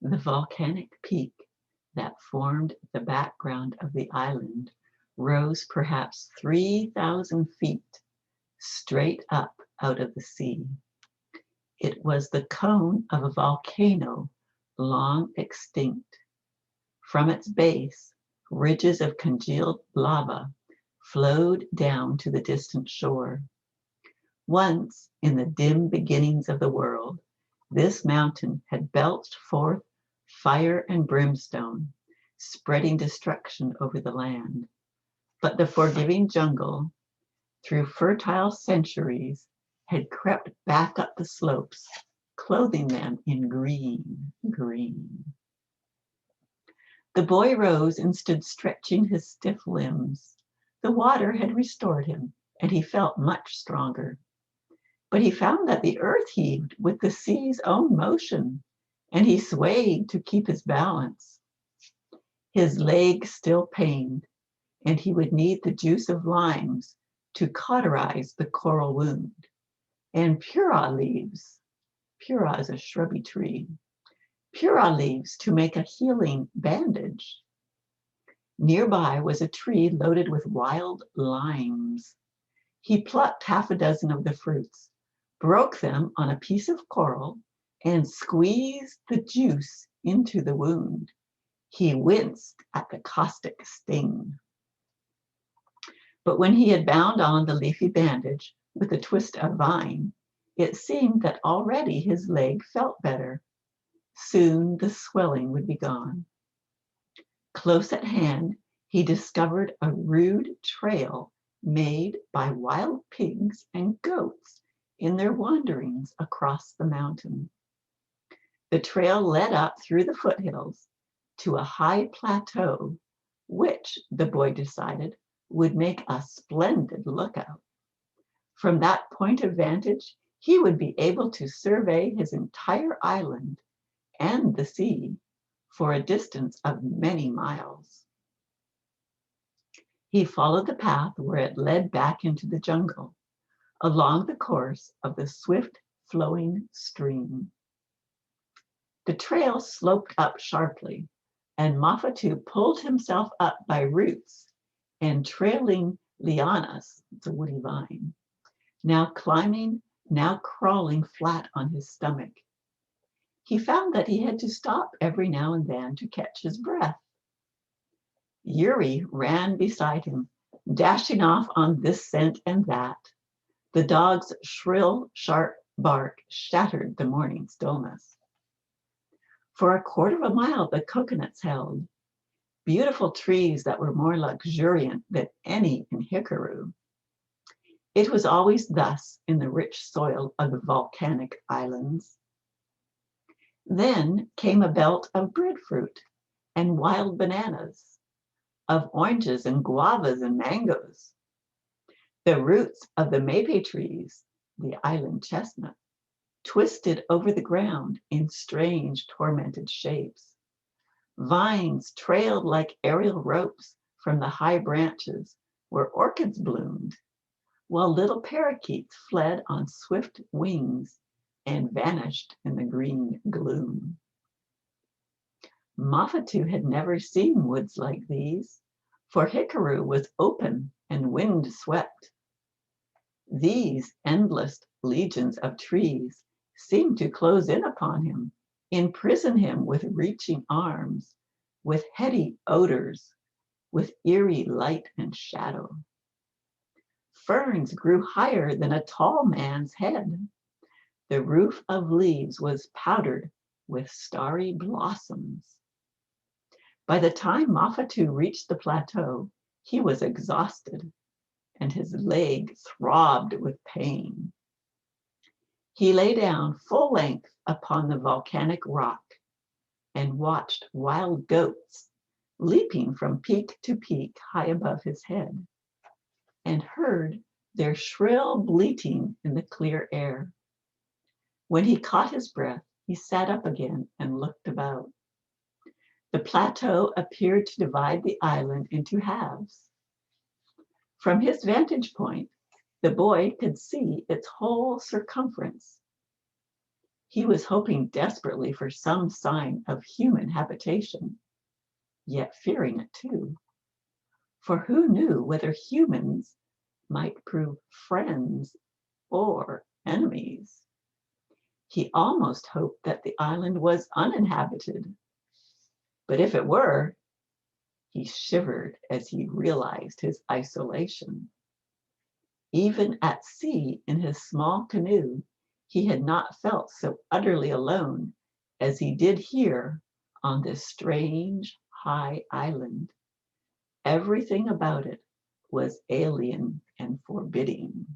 The volcanic peak that formed the background of the island rose perhaps 3,000 feet straight up out of the sea. It was the cone of a volcano long extinct. From its base, ridges of congealed lava flowed down to the distant shore. Once, in the dim beginnings of the world, this mountain had belched forth fire and brimstone, spreading destruction over the land. But the forgiving jungle, through fertile centuries, had crept back up the slopes, clothing them in green. The boy rose and stood stretching his stiff limbs. The water had restored him, and he felt much stronger. But he found that the earth heaved with the sea's own motion, and he swayed to keep his balance. His leg still pained, and he would need the juice of limes to cauterize the coral wound, and pura leaves. Pura is a shrubby tree. Pura leaves to make a healing bandage. Nearby was a tree loaded with wild limes. He plucked half a dozen of the fruits, broke them on a piece of coral, and squeezed the juice into the wound. He winced at the caustic sting. But when he had bound on the leafy bandage with a twist of vine, it seemed that already his leg felt better. Soon the swelling would be gone. Close at hand, he discovered a rude trail made by wild pigs and goats in their wanderings across the mountain. The trail led up through the foothills to a high plateau, which, the boy decided, would make a splendid lookout. From that point of vantage, he would be able to survey his entire island and the sea for a distance of many miles. He followed the path where it led back into the jungle, along the course of the swift flowing stream. The trail sloped up sharply, and Mafatu pulled himself up by roots and trailing lianas, it's a woody vine, now climbing, now crawling flat on his stomach. He found that he had to stop every now and then to catch his breath. Yuri ran beside him, dashing off on this scent and that. The dog's shrill, sharp bark shattered the morning stillness. For a quarter of a mile, the coconuts held, beautiful trees that were more luxuriant than any in Hikaru. It was always thus in the rich soil of the volcanic islands. Then came a belt of breadfruit and wild bananas, of oranges and guavas and mangoes. The roots of the mape trees, the island chestnut, twisted over the ground in strange, tormented shapes. Vines trailed like aerial ropes from the high branches where orchids bloomed, while little parakeets fled on swift wings and vanished in the green gloom. Mafatu had never seen woods like these, for Hikaru was open and wind-swept. These endless legions of trees seemed to close in upon him, imprison him with reaching arms, with heady odors, with eerie light and shadow. Ferns grew higher than a tall man's head. The roof of leaves was powdered with starry blossoms. By the time Mafatu reached the plateau, he was exhausted, and his leg throbbed with pain. He lay down full length upon the volcanic rock and watched wild goats leaping from peak to peak high above his head, and heard their shrill bleating in the clear air. When he caught his breath, he sat up again and looked about. The plateau appeared to divide the island into halves. From his vantage point, the boy could see its whole circumference. He was hoping desperately for some sign of human habitation, yet fearing it too. For who knew whether humans might prove friends or enemies? He almost hoped that the island was uninhabited. But if it were, he shivered as he realized his isolation. Even at sea in his small canoe, he had not felt so utterly alone as he did here on this strange high island. Everything about it was alien and forbidding.